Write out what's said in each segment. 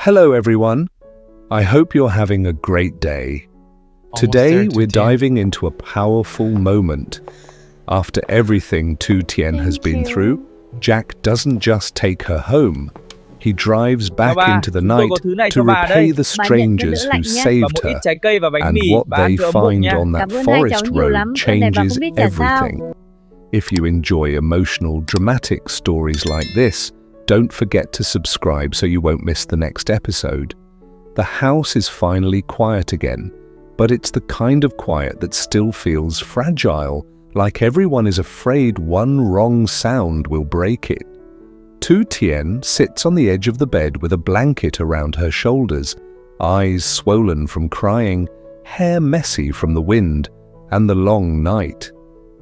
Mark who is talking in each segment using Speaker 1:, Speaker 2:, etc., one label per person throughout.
Speaker 1: Hello everyone, I hope you're having a great day. Today we're diving into a powerful moment. After everything Tu Tien has been through, Jack doesn't just take her home. He drives back into the night to repay the strangers who saved her, and what they find on that forest road changes everything. If you enjoy emotional, dramatic stories like this, don't forget to subscribe so you won't miss the next episode. The house is finally quiet again, but it's the kind of quiet that still feels fragile, like everyone is afraid one wrong sound will break it. Tu Tien sits on the edge of the bed with a blanket around her shoulders, eyes swollen from crying, hair messy from the wind and the long night.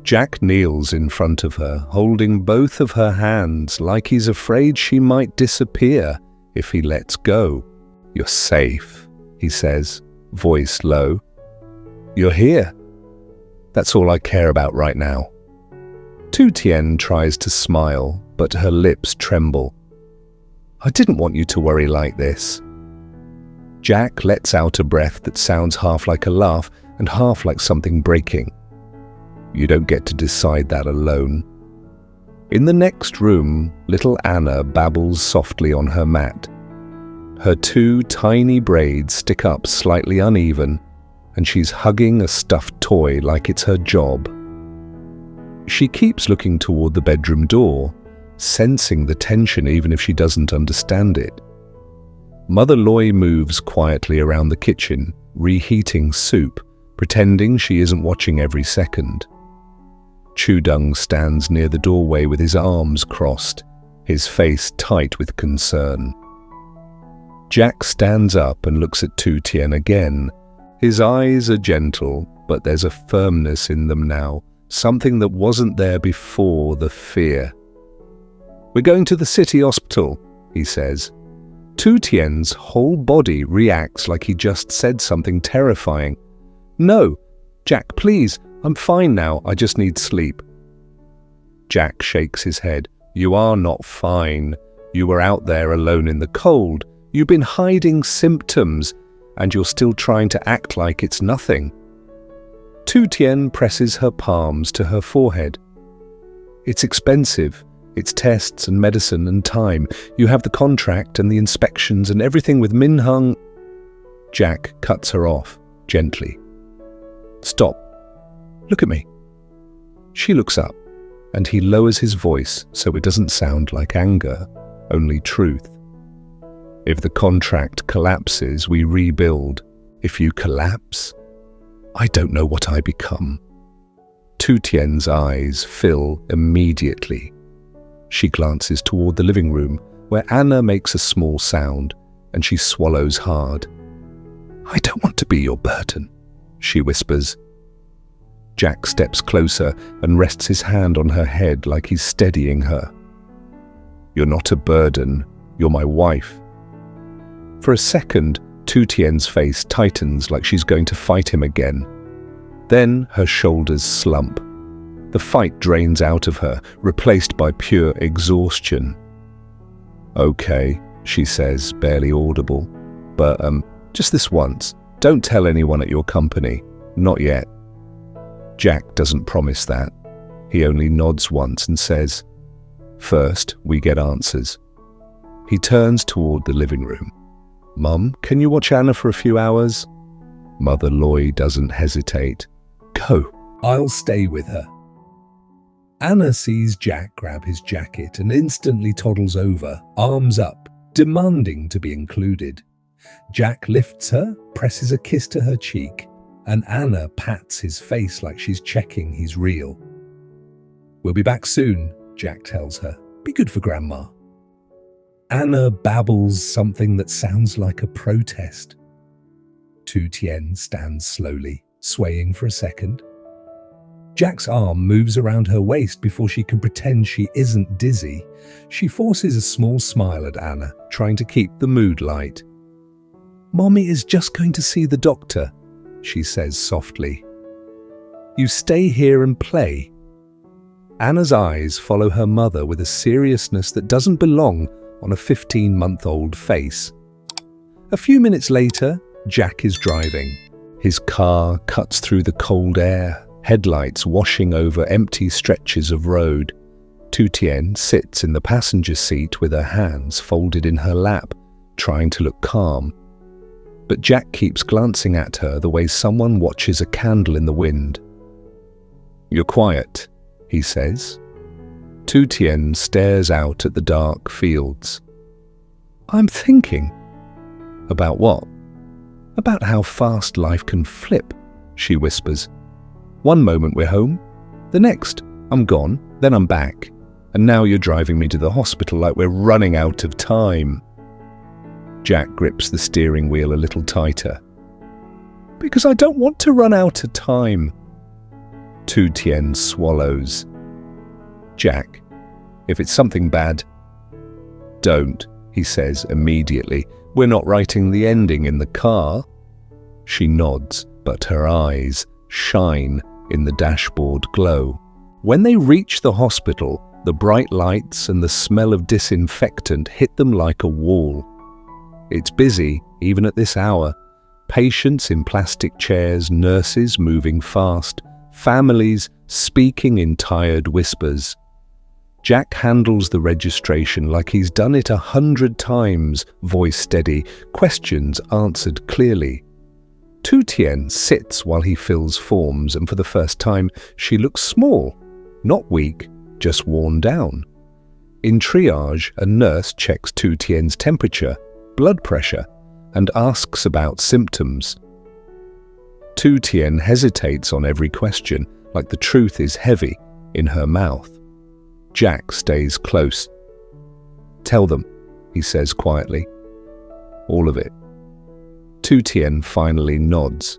Speaker 1: Jack kneels in front of her, holding both of her hands like he's afraid she might disappear if he lets go. "You're safe," he says, voice low. "You're here. That's all I care about right now." Tu Tien tries to smile, but her lips tremble. "I didn't want you to worry like this." Jack lets out a breath that sounds half like a laugh and half like something breaking. "You don't get to decide that alone." In the next room, little Anna babbles softly on her mat. Her two tiny braids stick up slightly uneven, and she's hugging a stuffed toy like it's her job. She keeps looking toward the bedroom door, sensing the tension even if she doesn't understand it. Mother Ly moves quietly around the kitchen, reheating soup, pretending she isn't watching every second. Chudung stands near the doorway with his arms crossed, his face tight with concern. Jack stands up and looks at Tu Tien again. His eyes are gentle, but there's a firmness in them now, something that wasn't there before, the fear. "We're going to the city hospital," he says. Tu Tien's whole body reacts like he just said something terrifying. "No, Jack, please, I'm fine now, I just need sleep." Jack shakes his head. "You are not fine. You were out there alone in the cold. You've been hiding symptoms, and you're still trying to act like it's nothing." Tu Tien presses her palms to her forehead. "It's expensive. It's tests and medicine and time. You have the contract and the inspections and everything with Min Hung." Jack cuts her off, gently. "Stop. Look at me." She looks up, and he lowers his voice so it doesn't sound like anger, only truth. "If the contract collapses, we rebuild. If you collapse, I don't know what I become." Tu Tien's eyes fill immediately. She glances toward the living room, where Anna makes a small sound, and she swallows hard. "I don't want to be your burden," she whispers. Jack steps closer and rests his hand on her head like he's steadying her. "You're not a burden, you're my wife." For a second, Tu Tien's face tightens like she's going to fight him again. Then her shoulders slump. The fight drains out of her, replaced by pure exhaustion. "Okay," she says, barely audible. "But, just this once. Don't tell anyone at your company. Not yet." Jack doesn't promise that. He only nods once and says, "First, we get answers." He turns toward the living room. "Mum, can you watch Anna for a few hours?" Mother Ly doesn't hesitate. "Go, I'll stay with her." Anna sees Jack grab his jacket and instantly toddles over, arms up, demanding to be included. Jack lifts her, presses a kiss to her cheek, and Anna pats his face like she's checking he's real. "We'll be back soon," Jack tells her. "Be good for Grandma." Anna babbles something that sounds like a protest. Tu Tien stands slowly, swaying for a second. Jack's arm moves around her waist before she can pretend she isn't dizzy. She forces a small smile at Anna, trying to keep the mood light. "Mommy is just going to see the doctor," she says softly. "You stay here and play." Anna's eyes follow her mother with a seriousness that doesn't belong on a 15-month-old face. A few minutes later, Jack is driving. His car cuts through the cold air, headlights washing over empty stretches of road. Tu Tien sits in the passenger seat with her hands folded in her lap, trying to look calm. But Jack keeps glancing at her the way someone watches a candle in the wind. "You're quiet," he says. Tu Tien stares out at the dark fields. "I'm thinking." "About what?" "About how fast life can flip," she whispers. "One moment we're home, the next I'm gone, then I'm back, and now you're driving me to the hospital like we're running out of time." Jack grips the steering wheel a little tighter. "Because I don't want to run out of time." Tu Tien swallows. "Jack, if it's something bad..." "Don't," he says immediately. "We're not writing the ending in the car." She nods, but her eyes shine in the dashboard glow. When they reach the hospital, the bright lights and the smell of disinfectant hit them like a wall. It's busy, even at this hour. Patients in plastic chairs, nurses moving fast, families speaking in tired whispers. Jack handles the registration like he's done it 100 times, voice steady, questions answered clearly. Tu Tien sits while he fills forms, and for the first time, she looks small, not weak, just worn down. In triage, a nurse checks Tu Tien's temperature, blood pressure, and asks about symptoms. Tu Tien hesitates on every question, like the truth is heavy in her mouth. Jack stays close. "Tell them," he says quietly. "All of it." Tu Tien finally nods.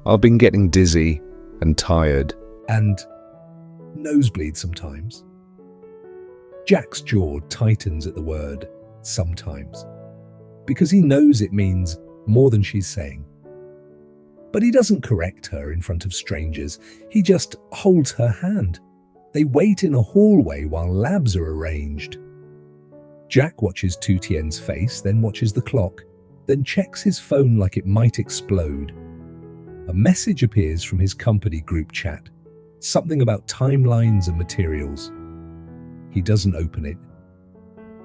Speaker 1: "I've been getting dizzy and tired. And nosebleed sometimes." Jack's jaw tightens at the word "sometimes," because he knows it means more than she's saying. But he doesn't correct her in front of strangers. He just holds her hand. They wait in a hallway while labs are arranged. Jack watches Tu Tien's face, then watches the clock, then checks his phone like it might explode. A message appears from his company group chat, something about timelines and materials. He doesn't open it.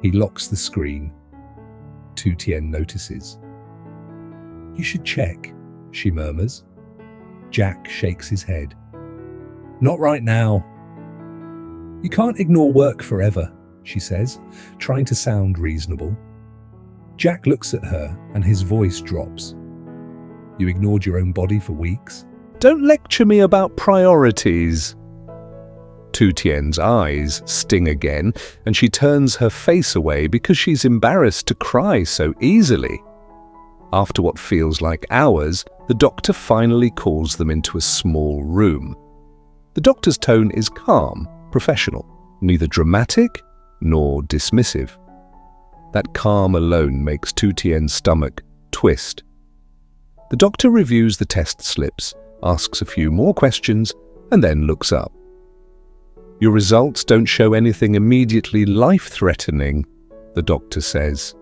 Speaker 1: He locks the screen. Tu Tien notices. "You should check," she murmurs. Jack shakes his head. "Not right now." "You can't ignore work forever," she says, trying to sound reasonable. Jack looks at her and his voice drops. "You ignored your own body for weeks?" "Don't lecture me about priorities." Tu Tien's eyes sting again, and she turns her face away because she's embarrassed to cry so easily. After what feels like hours, the doctor finally calls them into a small room. The doctor's tone is calm, professional, neither dramatic nor dismissive. That calm alone makes Tu Tien's stomach twist. The doctor reviews the test slips, asks a few more questions, and then looks up. "Your results don't show anything immediately life-threatening," the doctor says.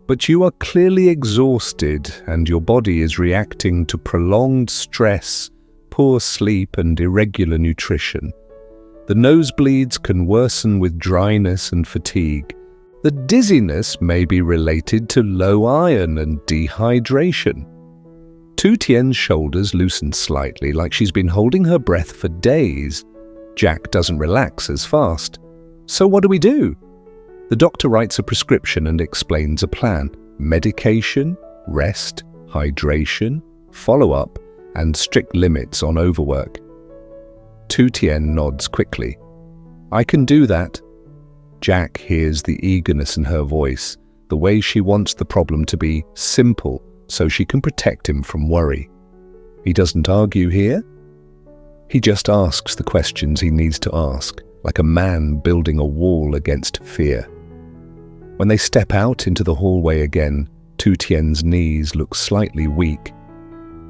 Speaker 1: "But you are clearly exhausted, and your body is reacting to prolonged stress, poor sleep, and irregular nutrition. The nosebleeds can worsen with dryness and fatigue. The dizziness may be related to low iron and dehydration." Tu Tien's shoulders loosen slightly, like she's been holding her breath for days. Jack doesn't relax as fast. "So what do we do?" The doctor writes a prescription and explains a plan. Medication, rest, hydration, follow-up, and strict limits on overwork. Tu Tien nods quickly. "I can do that." Jack hears the eagerness in her voice, the way she wants the problem to be simple so she can protect him from worry. He doesn't argue here. He just asks the questions he needs to ask, like a man building a wall against fear. When they step out into the hallway again, Tu Tien's knees look slightly weak.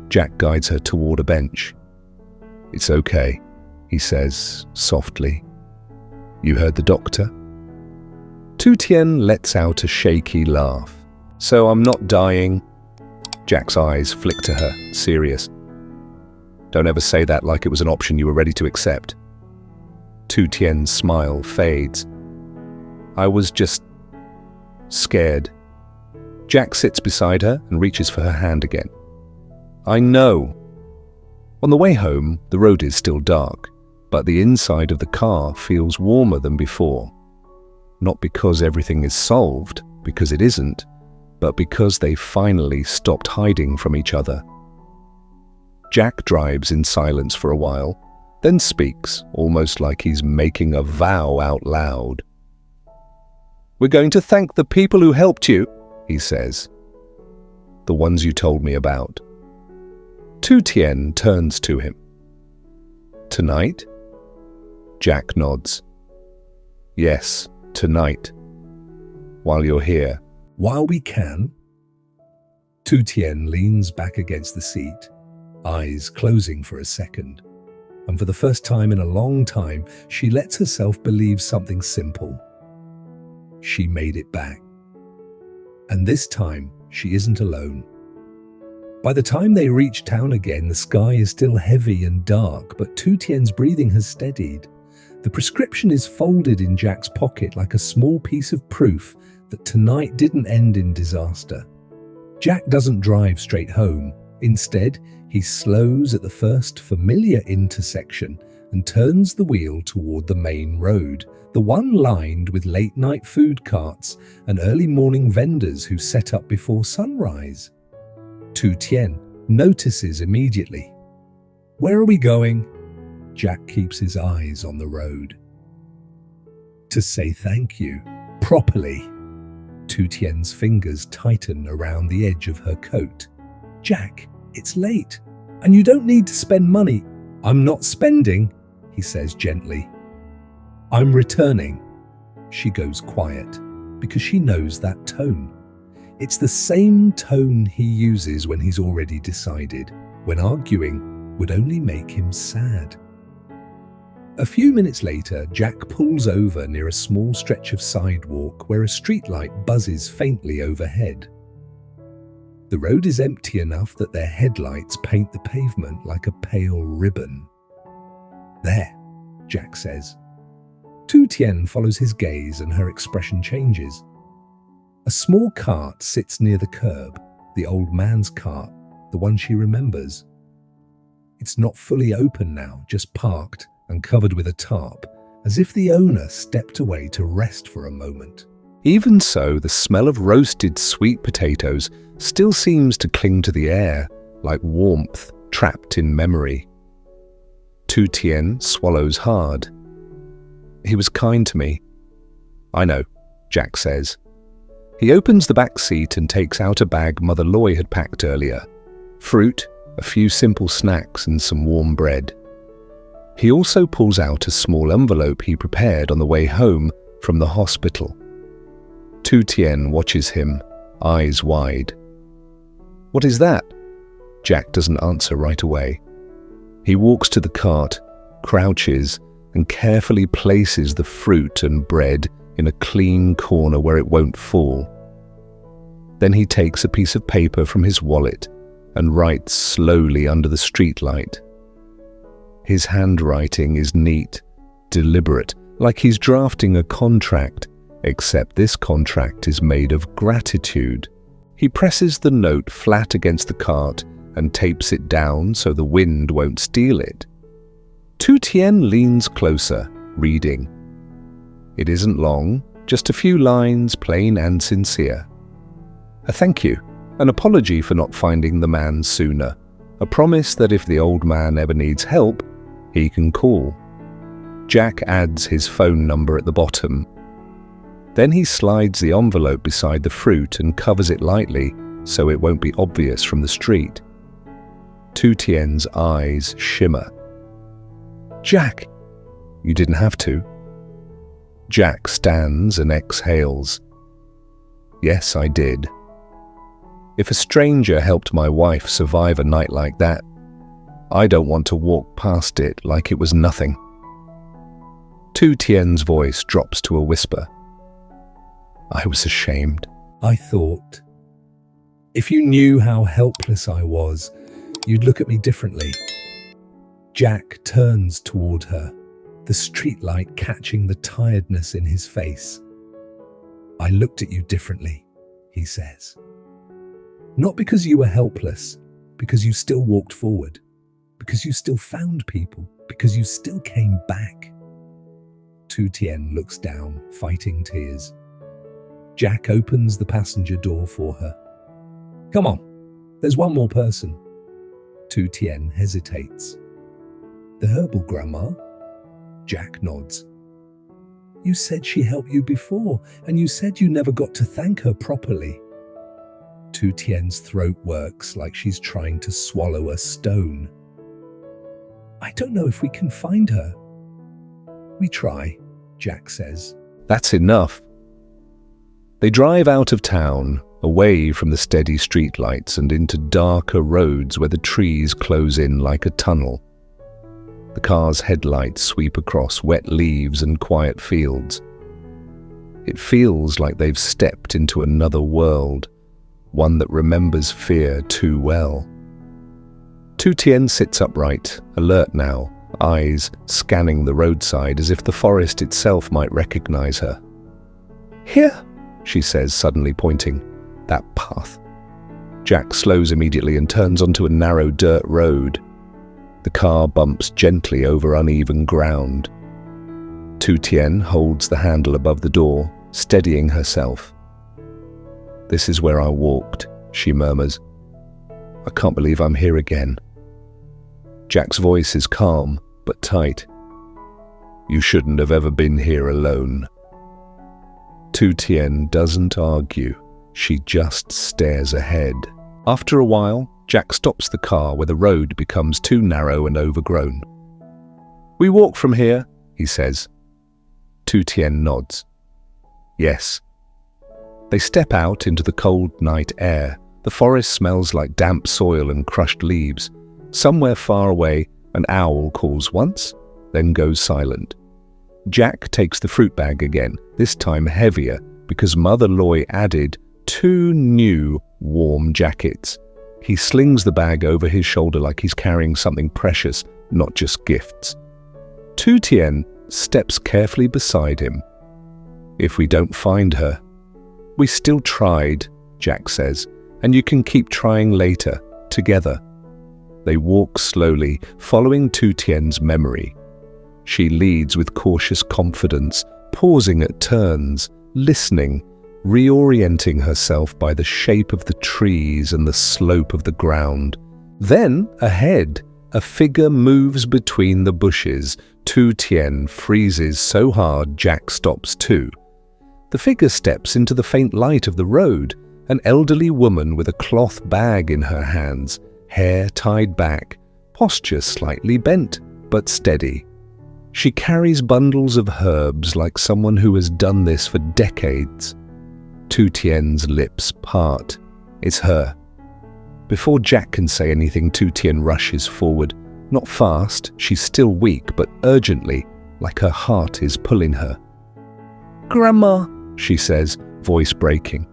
Speaker 1: Jack guides her toward a bench. "It's okay," he says softly. "You heard the doctor?" Tu Tien lets out a shaky laugh. So I'm not dying? Jack's eyes flick to her, serious. Don't ever say that like it was an option you were ready to accept. Tu Tien's smile fades. I was just scared. Jack sits beside her and reaches for her hand again. I know. On the way home, the road is still dark, but the inside of the car feels warmer than before. Not because everything is solved, because it isn't, but because they finally stopped hiding from each other. Jack drives in silence for a while, then speaks, almost like he's making a vow out loud. We're going to thank the people who helped you, he says. The ones you told me about. Tu Tien turns to him. Tonight? Jack nods. Yes, tonight. While you're here.
Speaker 2: While we can? Tu Tien leans back against the seat, eyes closing for a second. And for the first time in a long time, she lets herself believe something simple. She made it back. And this time, she isn't alone. By the time they reach town again, the sky is still heavy and dark, but Tu Tien's breathing has steadied. The prescription is folded in Jack's pocket like a small piece of proof that tonight didn't end in disaster. Jack doesn't drive straight home. Instead, he slows at the first familiar intersection and turns the wheel toward the main road, the one lined with late-night food carts and early morning vendors who set up before sunrise. Tu Tien notices immediately. Where are we going? Jack keeps his eyes on the road. To say thank you, properly. Tu Tien's fingers tighten around the edge of her coat. Jack, it's late, and you don't need to spend money. I'm not spending, he says gently. I'm returning. She goes quiet, because she knows that tone. It's the same tone he uses when he's already decided, when arguing would only make him sad. A few minutes later, Jack pulls over near a small stretch of sidewalk where a streetlight buzzes faintly overhead. The road is empty enough that their headlights paint the pavement like a pale ribbon. There, Jack says. Tu Tien follows his gaze and her expression changes. A small cart sits near the curb, the old man's cart, the one she remembers. It's not fully open now, just parked and covered with a tarp, as if the owner stepped away to rest for a moment.
Speaker 1: Even so, the smell of roasted sweet potatoes still seems to cling to the air, like warmth trapped in memory. Tu Tien swallows hard. He was kind to me. I know, Jack says. He opens the back seat and takes out a bag Mother Loy had packed earlier. Fruit, a few simple snacks and some warm bread. He also pulls out a small envelope he prepared on the way home from the hospital. Tu Tien watches him, eyes wide. What is that? Jack doesn't answer right away. He walks to the cart, crouches, and carefully places the fruit and bread in a clean corner where it won't fall. Then he takes a piece of paper from his wallet and writes slowly under the streetlight. His handwriting is neat, deliberate, like he's drafting a contract, except this contract is made of gratitude. He presses the note flat against the cart and tapes it down so the wind won't steal it. Tu Tien leans closer, reading. It isn't long, just a few lines, plain and sincere. A thank you, an apology for not finding the man sooner, a promise that if the old man ever needs help, he can call. Jack adds his phone number at the bottom. Then he slides the envelope beside the fruit and covers it lightly so it won't be obvious from the street. Tu Tien's eyes shimmer. Jack, you didn't have to. Jack stands and exhales. Yes, I did. If a stranger helped my wife survive a night like that, I don't want to walk past it like it was nothing. Tu Tien's voice drops to a whisper. I was ashamed.
Speaker 2: I thought, If you knew how helpless I was, you'd look at me differently. Jack turns toward her, the streetlight catching the tiredness in his face. I looked at you differently, he says. Not because you were helpless, because you still walked forward, because you still found people, because you still came back. Tu Tien looks down, fighting tears. Jack opens the passenger door for her. Come on, there's one more person. Tu Tien hesitates. The herbal grandma? Jack nods. You said she helped you before, and you said you never got to thank her properly. Tu Tien's throat works like she's trying to swallow a stone. I don't know if we can find her. We try, Jack says.
Speaker 1: That's enough. They drive out of town, away from the steady streetlights and into darker roads where the trees close in like a tunnel. The car's headlights sweep across wet leaves and quiet fields. It feels like they've stepped into another world, one that remembers fear too well. Tu Tien sits upright, alert now, eyes scanning the roadside as if the forest itself might recognize her. Here, she says, suddenly pointing. That path. Jack slows immediately and turns onto a narrow dirt road. The car bumps gently over uneven ground. Tu Tien holds the handle above the door, steadying herself. This is where I walked, she murmurs. I can't believe I'm here again. Jack's voice is calm, but tight. You shouldn't have ever been here alone. Tu Tien doesn't argue. She just stares ahead. After a while, Jack stops the car where the road becomes too narrow and overgrown. We walk from here, he says. Tu Tien nods. Yes. They step out into the cold night air. The forest smells like damp soil and crushed leaves. Somewhere far away, an owl calls once, then goes silent. Jack takes the fruit bag again, this time heavier, because Mother Loy added 2 new warm jackets. He slings the bag over his shoulder like he's carrying something precious, not just gifts. Tu Tien steps carefully beside him. If we don't find her, we still tried, Jack says, and you can keep trying later, together. They walk slowly, following Tu Tien's memory. She leads with cautious confidence, pausing at turns, listening, reorienting herself by the shape of the trees and the slope of the ground. Then, ahead, a figure moves between the bushes. Tu Tien freezes so hard Jack stops too. The figure steps into the faint light of the road, an elderly woman with a cloth bag in her hands, hair tied back, posture slightly bent, but steady. She carries bundles of herbs like someone who has done this for decades. Tu Tien's lips part. It's her. Before Jack can say anything, Tu Tien rushes forward. Not fast, she's still weak, but urgently, like her heart is pulling her. Grandma, she says, voice breaking.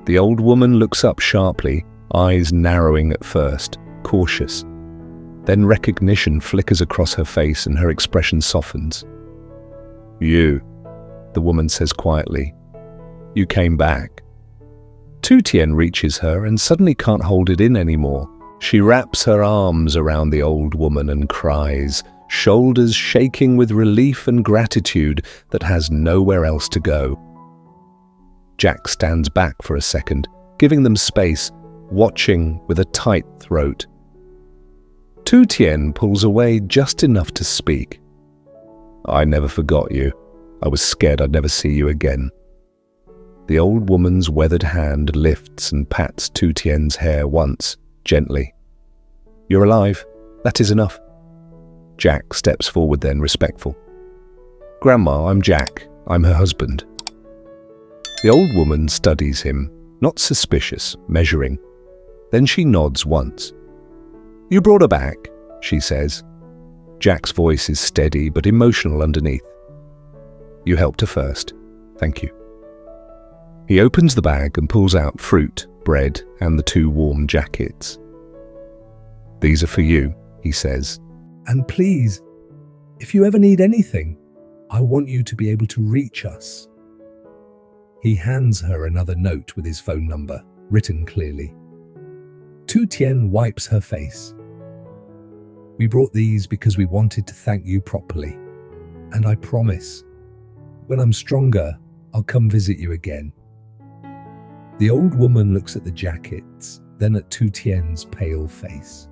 Speaker 1: The old woman looks up sharply, eyes narrowing at first, cautious. Then recognition flickers across her face and her expression softens. You, the woman says quietly. You came back. Tu Tien reaches her and suddenly can't hold it in anymore. She wraps her arms around the old woman and cries, shoulders shaking with relief and gratitude that has nowhere else to go. Jack stands back for a second, giving them space, watching with a tight throat. Tu Tien pulls away just enough to speak. I never forgot you. I was scared I'd never see you again. The old woman's weathered hand lifts and pats Tu Tien's hair once, gently. You're alive. That is enough. Jack steps forward then, respectful. Grandma, I'm Jack. I'm her husband. The old woman studies him, not suspicious, measuring. Then she nods once. You brought her back, she says. Jack's voice is steady but emotional underneath. You helped her first. Thank you. He opens the bag and pulls out fruit, bread and the 2 warm jackets. "These are for you," he says.
Speaker 2: "And please, if you ever need anything, I want you to be able to reach us." He hands her another note with his phone number, written clearly. Tu Tien wipes her face. "We brought these because we wanted to thank you properly. And I promise, when I'm stronger, I'll come visit you again." The old woman looks at the jackets, then at Tu Tien's pale face.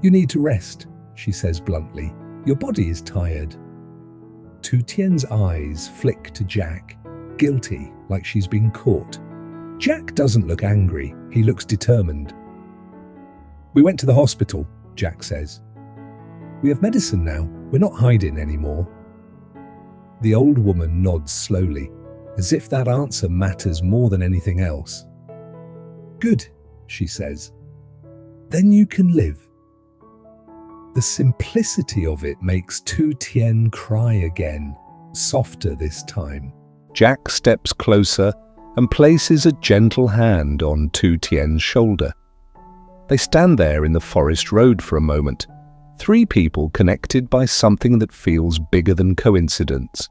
Speaker 2: "You need to rest," she says bluntly. "Your body is tired." Tu Tien's eyes flick to Jack, guilty, like she's been caught. Jack doesn't look angry, he looks determined. "We went to the hospital," Jack says. "We have medicine now, we're not hiding anymore." The old woman nods slowly, as if that answer matters more than anything else. "Good," she says. "Then you can live." The simplicity of it makes Tu Tien cry again, softer this time.
Speaker 1: Jack steps closer and places a gentle hand on Tu Tien's shoulder. They stand there in the forest road for a moment, 3 people connected by something that feels bigger than coincidence.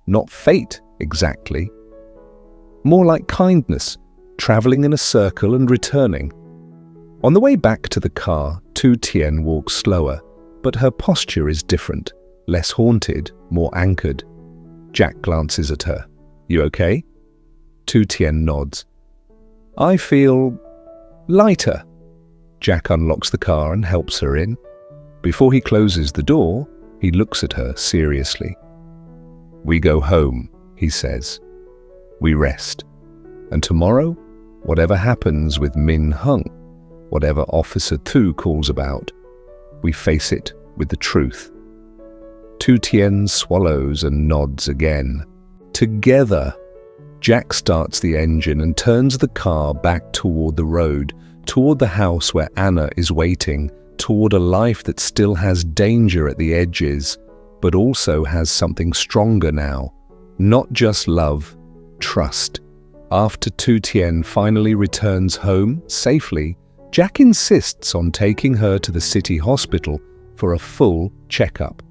Speaker 1: Not fate, exactly. More like kindness, traveling in a circle and returning. On the way back to the car, Tu Tien walks slower, but her posture is different, less haunted, more anchored. Jack glances at her. "You okay?" Tu Tien nods. "I feel lighter." Jack unlocks the car and helps her in. Before he closes the door, he looks at her seriously. "We go home," he says. "We rest. And tomorrow, whatever happens with Min Hung, whatever Officer Tu calls about, we face it with the truth." Tu Tien swallows and nods again. Together, Jack starts the engine and turns the car back toward the road, toward the house where Anna is waiting, toward a life that still has danger at the edges, but also has something stronger now. Not just love, trust. After Tu Tien finally returns home safely, Jack insists on taking her to the city hospital for a full checkup.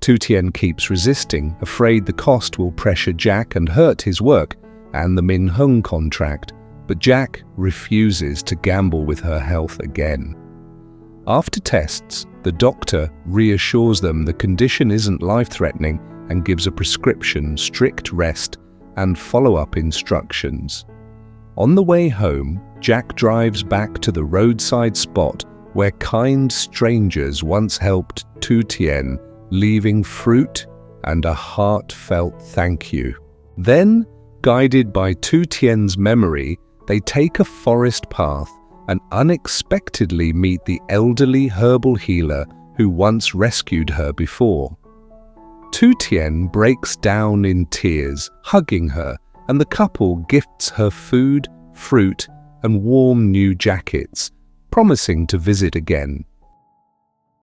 Speaker 1: Tu Tien keeps resisting, afraid the cost will pressure Jack and hurt his work and the Min Hung contract, but Jack refuses to gamble with her health again. After tests, the doctor reassures them the condition isn't life-threatening and gives a prescription, strict rest, and follow-up instructions. On the way home, Jack drives back to the roadside spot where kind strangers once helped Tu Tien, leaving fruit and a heartfelt thank you. Then, guided by Tu Tien's memory, they take a forest path and unexpectedly meet the elderly herbal healer who once rescued her before. Tu Tien breaks down in tears, hugging her, and the couple gifts her food, fruit, and warm new jackets, promising to visit again.